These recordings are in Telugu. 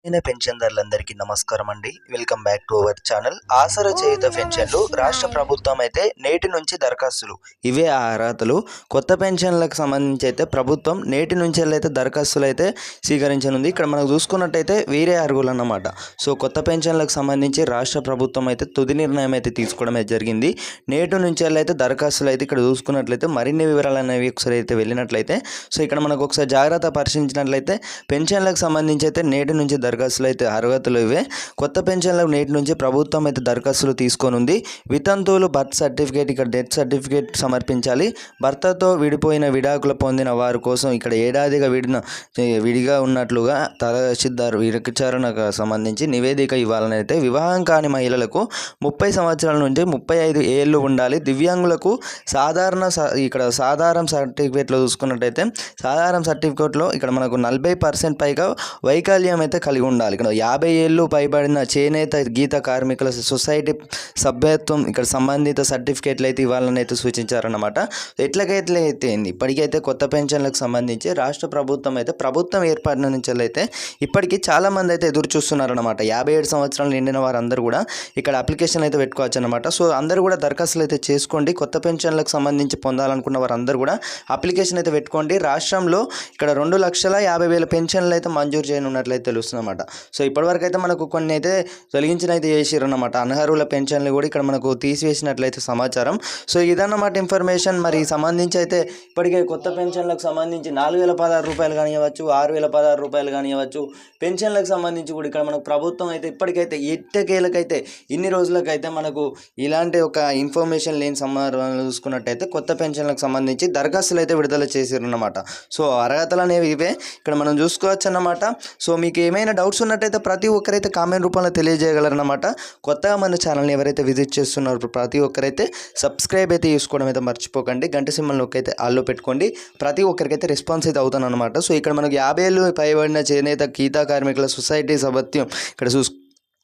పెన్షన్దారులందరికీ నమస్కారం అండి. Welcome back to our channel. Aasara Cheyutha పెన్షన్లు రాష్ట్ర ప్రభుత్వం అయితే నేటి నుంచి దరఖాస్తులు ఇవే ఆ అర్హతలు. కొత్త పెన్షన్లకు సంబంధించి అయితే ప్రభుత్వం నేటి నుంచి అయితే దరఖాస్తులు అయితే స్వీకరించనుంది. ఇక్కడ మనం చూసుకున్నట్టయితే వేరే అర్హులు అన్నమాట. సో కొత్త పెన్షన్లకు సంబంధించి రాష్ట్ర ప్రభుత్వం అయితే తుది నిర్ణయం అయితే తీసుకోవడం అయితే జరిగింది. నేటి నుంచి అయితే దరఖాస్తులు అయితే ఇక్కడ చూసుకున్నట్లయితే మరిన్ని వివరాలు అనేవి ఒకసారి అయితే వెళ్ళినట్లయితే సో ఇక్కడ మనకు ఒకసారి జాగ్రత్త పరిశీలించినట్లయితే పెన్షన్లకు సంబంధించి అయితే నేటి నుంచి దరఖాస్తులు అయితే అర్హతలు ఇవే. కొత్త పెన్షన్లకు నేటి నుంచి ప్రభుత్వం అయితే దరఖాస్తులు తీసుకోనుంది. వితంతువులు బర్త్ సర్టిఫికేట్, ఇక్కడ డెత్ సర్టిఫికేట్ సమర్పించాలి. భర్తతో విడిపోయిన విడాకులు పొందిన వారి కోసం ఇక్కడ ఏడాదిగా విడిగా ఉన్నట్లుగా తహసీల్దార్ విచారణకు సంబంధించి నివేదిక ఇవ్వాలని అయితే. వివాహం కాని మహిళలకు 30 సంవత్సరాల నుంచి 35 ఏళ్ళు ఉండాలి. దివ్యాంగులకు ఇక్కడ సాధారణ సర్టిఫికేట్లో చూసుకున్నట్టయితే సాధారణ సర్టిఫికేట్లో ఇక్కడ మనకు 40% పైగా వైకల్యం అయితే కలిగి ఉండాలి. ఇక్కడ 50 ఏళ్ళు పైబడిన చేనేత గీత కార్మికుల సొసైటీ సభ్యత్వం ఇక్కడ సంబంధిత సర్టిఫికేట్లు అయితే ఇవ్వాలని అయితే సూచించారన్నమాట. ఎట్లకైతే ఇప్పటికైతే కొత్త పెన్షన్లకు సంబంధించి రాష్ట్ర ప్రభుత్వం అయితే ప్రభుత్వం ఏర్పడిన నుంచి అయితే ఇప్పటికీ చాలామంది అయితే ఎదురు చూస్తున్నారన్నమాట. 57 సంవత్సరాలు నిండిన వారందరూ కూడా ఇక్కడ అప్లికేషన్ అయితే పెట్టుకోవచ్చు అనమాట. సో అందరూ కూడా దరఖాస్తులు అయితే చేసుకోండి. కొత్త పెన్షన్లకు సంబంధించి పొందాలనుకున్న వారందరూ కూడా అప్లికేషన్ అయితే పెట్టుకోండి. రాష్ట్రంలో ఇక్కడ 2,50,000 పెన్షన్లు అయితే మంజూరు చేయనున్నట్లయితే తెలుస్తుందన్నమాట. సో ఇప్పటివరకు అయితే మనకు కొన్ని అయితే తొలగించిన అయితే చేసిరన్నమాట. అనర్హుల పెన్షన్లు కూడా ఇక్కడ మనకు తీసివేసినట్లయితే సమాచారం. సో ఇదన్నమాట ఇన్ఫర్మేషన్. మరి సంబంధించి అయితే ఇప్పటికే కొత్త పెన్షన్లకు సంబంధించి 4,016 రూపాయలు కానివ్వచ్చు, 6,016 రూపాయలు కానివ్వచ్చు, పెన్షన్లకు సంబంధించి కూడా ఇక్కడ మనకు ప్రభుత్వం అయితే ఇప్పటికైతే ఎట్టకేలకైతే ఇన్ని రోజులకైతే మనకు ఇలాంటి ఒక ఇన్ఫర్మేషన్ లేని సమాచారాలు చూసుకున్నట్టయితే కొత్త పెన్షన్లకు సంబంధించి దరఖాస్తులు అయితే విడుదల చేసిరన్నమాట. సో అర్హతలు అనేవి ఇవే ఇక్కడ మనం చూసుకోవచ్చు అన్నమాట. సో మీకు ఏమైనా డౌట్స్ ఉన్నట్టయితే ప్రతి ఒక్కరైతే కామెంట్ రూపంలో తెలియజేయగలరన్నమాట. కొత్తగా మన ఛానల్ని ఎవరైతే విజిట్ చేస్తున్నారో ప్రతి ఒక్కరైతే సబ్స్క్రైబ్ అయితే చేసుకోవడం అయితే మర్చిపోకండి. గంట సింబల్ నొక్కి అయితే ఆల్లో పెట్టుకోండి. ప్రతి ఒక్కరికైతే రెస్పాన్స్ అయితే అవుతాను అనమాట. సో ఇక్కడ మనకు 50 ఏళ్ళు పైబడిన చేనేత గీతా కార్మికుల సొసైటీ సభ్యత్వం ఇక్కడ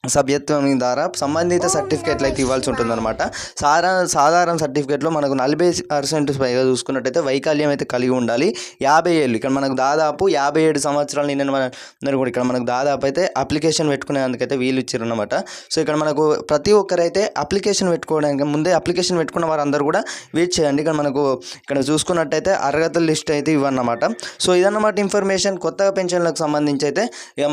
సభ్యత్వం ద్వారా సంబంధిత సర్టిఫికేట్లు అయితే ఇవ్వాల్సి ఉంటుందన్నమాట. సాధారణ సర్టిఫికేట్లో మనకు 40% పైగా చూసుకున్నట్టయితే వైకల్యం అయితే కలిగి ఉండాలి. 50 ఏళ్ళు ఇక్కడ మనకు దాదాపు 57 సంవత్సరాలు నిన్న కూడా ఇక్కడ మనకు దాదాపు అయితే అప్లికేషన్ పెట్టుకునేందుకైతే వీలు ఇచ్చారన్నమాట. సో ఇక్కడ మనకు ప్రతి ఒక్కరైతే అప్లికేషన్ పెట్టుకోవడానికి ముందే అప్లికేషన్ పెట్టుకున్న వారందరూ కూడా వెయిట్ చేయండి. ఇక్కడ చూసుకున్నట్టయితే అర్హతల లిస్ట్ అయితే ఇవ్వన్నమాట. సో ఇదన్నమాట ఇన్ఫర్మేషన్ కొత్తగా పెన్షన్లకు సంబంధించి అయితే.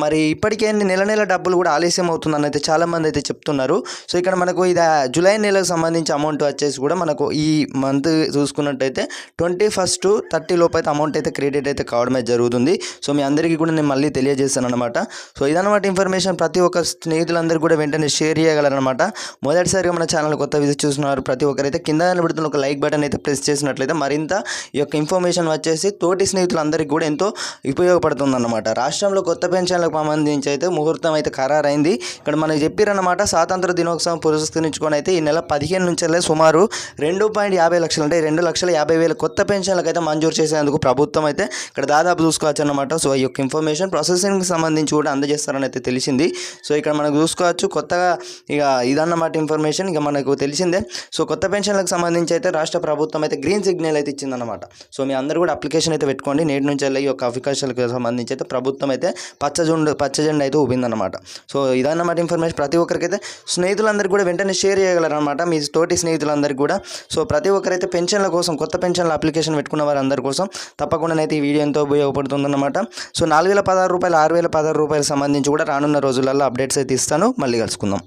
మరి ఇప్పటికే నెల డబ్బులు కూడా ఆలస్యం అవుతుంది అయితే చాలామంది అయితే చెప్తున్నారు. సో ఇక్కడ మనకు ఇది జూలై నెలకు సంబంధించి అమౌంట్ వచ్చేసి కూడా మనకు ఈ మంత్ చూసుకున్నట్టయితే 21 30 లోపు అయితే అమౌంట్ అయితే క్రెడిట్ అయితే కావడమే జరుగుతుంది. సో మీ అందరికీ కూడా నేను మళ్ళీ తెలియజేస్తాను అనమాట. సో ఇదన్నమాట ఇన్ఫర్మేషన్. ప్రతి ఒక్క స్నేహితులందరూ కూడా వెంటనే షేర్ చేయగలరనమాట. మొదటిసారిగా మన ఛానల్ కొత్త విజిట్ చూస్తున్నారు ప్రతి ఒక్కరైతే కింద పెడుతున్న ఒక లైక్ బటన్ అయితే ప్రెస్ చేసినట్లయితే మరింత ఈ యొక్క ఇన్ఫర్మేషన్ వచ్చేసి తోటి స్నేహితులందరికీ కూడా ఎంతో ఉపయోగపడుతుంది అన్నమాట. రాష్ట్రంలో కొత్త పెన్షన్లకు సంబంధించి అయితే ముహూర్తం అయితే ఖరారైంది. ఇక్కడ మనకి చెప్పారన్నమాట. స్వాతంత్ర దినోత్సవం పురస్కరించుకొని అయితే ఈ నెల 15 నుంచి సుమారు 2.50 లక్షలు అంటే 2,50,000 కొత్త పెన్షన్లకు అయితే మంజూరు చేసేందుకు ప్రభుత్వం అయితే ఇక్కడ దాదాపు చూసుకోవచ్చు అన్నమాట. సో ఈ యొక్క ఇన్ఫర్మేషన్ ప్రాసెసింగ్కి సంబంధించి కూడా అందజేస్తారని అయితే తెలిసింది. సో ఇక్కడ మనకు చూసుకోవచ్చు కొత్తగా ఇక ఇదన్నమాట ఇన్ఫర్మేషన్ ఇక మనకు తెలిసిందే. సో కొత్త పెన్షన్లకు సంబంధించి అయితే రాష్ట్ర ప్రభుత్వం అయితే గ్రీన్ సిగ్నల్ అయితే ఇచ్చిందన్నమాట. సో మీ అందరూ కూడా అప్లికేషన్ అయితే పెట్టుకోండి. నేటి నుంచి ఈ యొక్క అవకాశాలకు సంబంధించి అయితే ప్రభుత్వం అయితే పచ్చ జెండా అయితే ఊపిందన్నమాట. సో ఇదన్నమాట ఇన్ఫర్మేషన్. ప్రతి ఒక్కరికైతే స్నేహితులందరికీ కూడా వెంటనే షేర్ చేయగలరనమాట మీ తోటి స్నేహితులందరికీ కూడా. సో ప్రతి ఒక్కరైతే పెన్షన్ల కోసం కొత్త పెన్షన్ల అప్లికేషన్ పెట్టుకున్న వారందరి కోసం తప్పకుండా అయితే ఈ వీడియో ఎంతో ఉపయోగపడుతుందన్నమాట. సో 4,016 రూపాయలు 6,016 రూపాయలు సంబంధించి కూడా రానున్న రోజులలో అప్డేట్స్ అయితే ఇస్తాను. మళ్ళీ కలుసుకుందాం.